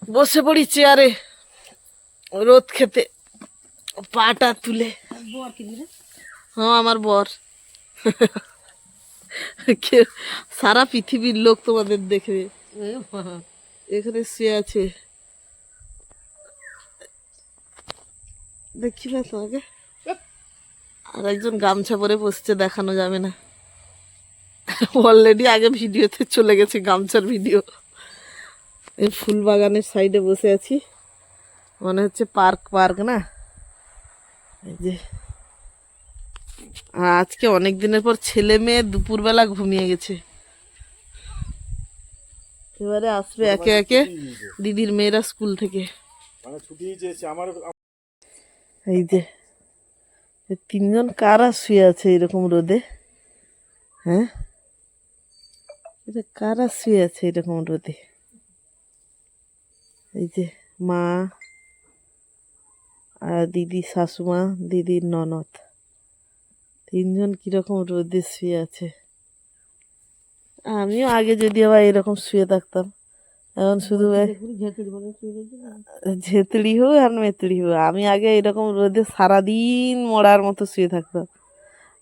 বসে পড়ি চেয়ারে রোদ খেতে, পাটা তুলে। হ্যাঁ আমার বর। সারা পৃথিবীর লোক তোমাদের দেখবে, এখানে শুয়ে আছে। দেখি না তোমাকে, আর একজন গামছা পরে বসছে, দেখানো যাবে না। অলরেডি আগে ভিডিওতে চলে গেছে গামছার ভিডিও। এই ফুল বাগানের সাইডে বসে আছি, মনে হচ্ছে পার্ক পার্ক না। এই যে আজকে অনেক দিনের পর ছেলে মেয়ে দুপুরবেলা ঘুমিয়ে গেছে। এবারে আসবে একে একে দিদির মেয়েরা স্কুল থেকে। এই যে তিনজন কারা শুয়ে আছে এরকম রোদে? হ্যাঁ, এটা কারা শুয়ে আছে এরকম রোদে? এই যে মা আর দিদি, শাশুমা, দিদির ননদ, তিনজন কিরকম রোদে শুয়ে আছে। আমিও আগে যদি আবার এরকম শুয়ে থাকতাম, এখন শুধু ঝেতড়ি হোক আর মেতড়ি হোক, আমি আগে এরকম রোদে সারাদিন মরার মতো শুয়ে থাকতাম।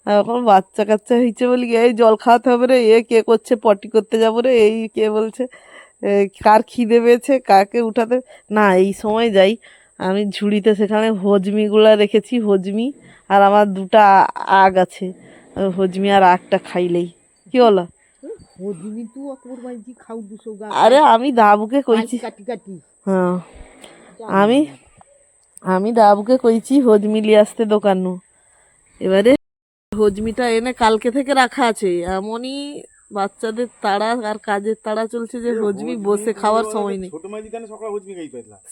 আর এখন বাচ্চা কাচ্চা হয়েছে বলি এই জল খাওয়াতে হবে রে, এ কে করছে পটি করতে যাবো রে, এই কে বলছে কার খিদে পেয়েছে, কাকে উঠাতে। না, এই সময় যাই আমি ঝুড়িতে, সেখানে হজমিগুলা রেখেছি, হজমি আর আমার দুটা আগ আছে, হজমি আর আগটা খাইলেই কি বলো? আরে আমি দাবুকে কইছি, হ্যাঁ আমি দাবুকে কইছি হজমি লিয়ে আসতে দোকান নু। এবারে হজমিটা এনে কালকে থেকে রাখা আছে, এমনই বাচ্চাদের তাড়া আর কাজের তাড়া চলছে যে হজমি বসে খাওয়ার সময় নেই।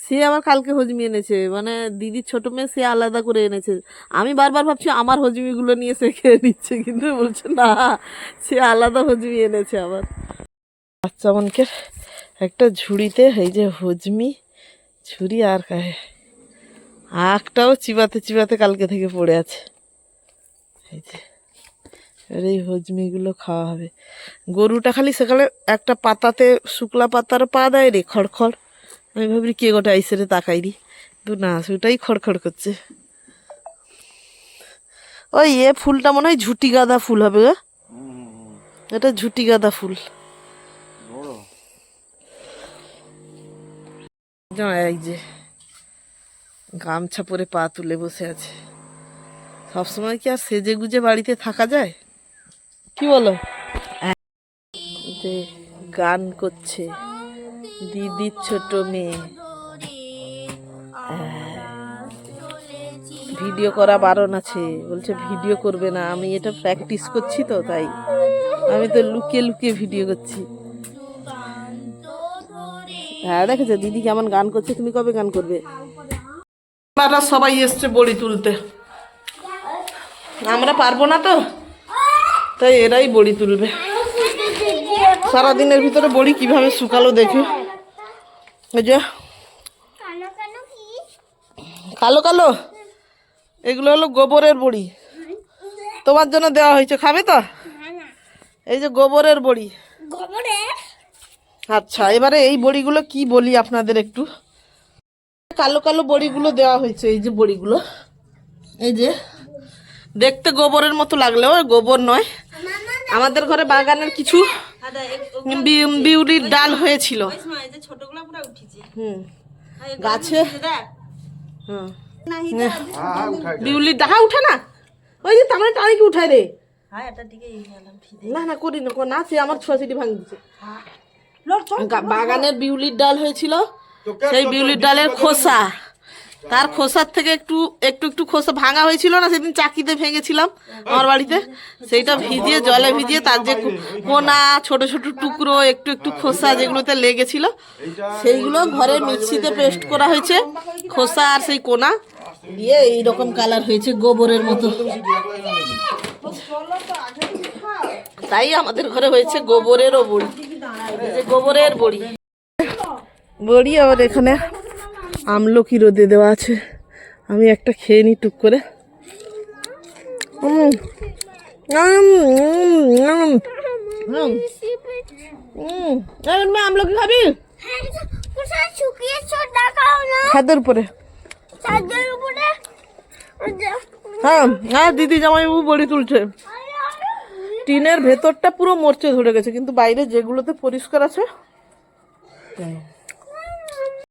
সে আবার কালকে হজমি এনেছে, মানে দিদির ছোট মেয়ে, সে আলাদা করে এনেছে। আমি বারবার ভাবছি আমার হজমিগুলো নিয়ে সে খেয়ে নিচ্ছে, কিন্তু বলছে না, সে আলাদা হজমি এনেছে আবার। বাচ্চা মনকে একটা ঝুড়িতে এই যে হজমি, ঝুড়ি আর আখটাও চিবাতে চিবাতে কালকে থেকে পড়ে আছে। এই যে আর এই হজমিগুলো খাওয়া হবে। গরুটা খালি সেখানে একটা পাতাতে, শুকলা পাতার পা দেয় রে, খড়খড়। আমি ভাবি কে গোটা আইসে রে, তাকাই রি, তো না, সেটাই খড়খড় করছে। ওই ফুলটা মনে হয় ঝুটি গাঁদা ফুল হবে গো, এটা ঝুটি গাঁদা ফুল। এই যে গামছা পরে পা তুলে বসে আছে। সবসময় কি আর সেজে গুজে বাড়িতে থাকা যায়, কি বলো? যে গান করছে দিদির ছোট মেয়ে, ভিডিও করা বারণ আছে, বলছে ভিডিও করবে না। আমি এটা প্র্যাকটিস করছি তো, তাই আমি তো লুকিয়ে লুকিয়ে ভিডিও করছি। হ্যাঁ দেখেছো দিদি কেমন গান করছে, তুমি কবে গান করবে? সবাই এসছে বড়ি তুলতে, আমরা পারবো না তো, তাই এরাই বড়ি তুলবে। সারাদিনের ভিতরে বড়ি কিভাবে শুকালো দেখি। এই যে কালো কালো, এগুলো হলো গোবরের বড়ি, তোমার জন্য দেওয়া হয়েছে, খাবে তো? এই যে গোবরের বড়ি। আচ্ছা, এবারে এই বড়িগুলো কি বলি আপনাদের একটু। কালো কালো বড়িগুলো দেওয়া হয়েছে, এই যে বড়িগুলো, এই যে দেখতে গোবরের মতো লাগলেও গোবর নয়। আমাদের ঘরে বাগানের কিছু বিউলির ডাল হয়েছিল, গাছে বিউলির ডাহা উঠে না, ওই যে তার টানি কি উঠায় রে, না না করি না, সে আমার ছোঁয়াছিটি ভাঙি দিচ্ছে। বাগানের বিউলির ডাল হয়েছিল, সেই বিউলির ডালের খোসা, তার খোসার থেকে একটু একটু একটু খোসা ভাঙা হয়েছিল না, সেদিন চাকিতে ভেঙেছিলাম আমার বাড়িতে, সেইটা ভিজিয়ে, জলে ভিজিয়ে, তার যে কোনা ছোট ছোট টুকরো একটু একটু খোসা যেগুলোতে লেগেছিল, সেইগুলো ঘরে মিক্সিতে পেস্ট করা হয়েছে, খোসা আর সেই কোনা দিয়ে এইরকম কালার হয়েছে গোবরের মতো। তাই আমাদের ঘরে হয়েছে গোবরেরও বড়ি, যে গোবরের বড়ি। বড়ি আবার এখানে আমলকি রোদে দেওয়া আছে, আমি একটা খেয়ে নিই টুক করে। আমলকি খাবি? ছাদের উপরে। ছাদের উপরে হ্যাঁ হ্যাঁ, দিদি জামাইবাবু বড়ি তুলছে। টিনের ভেতরটা পুরো মরচে ধরে গেছে, কিন্তু বাইরে যেগুলোতে পরিষ্কার আছে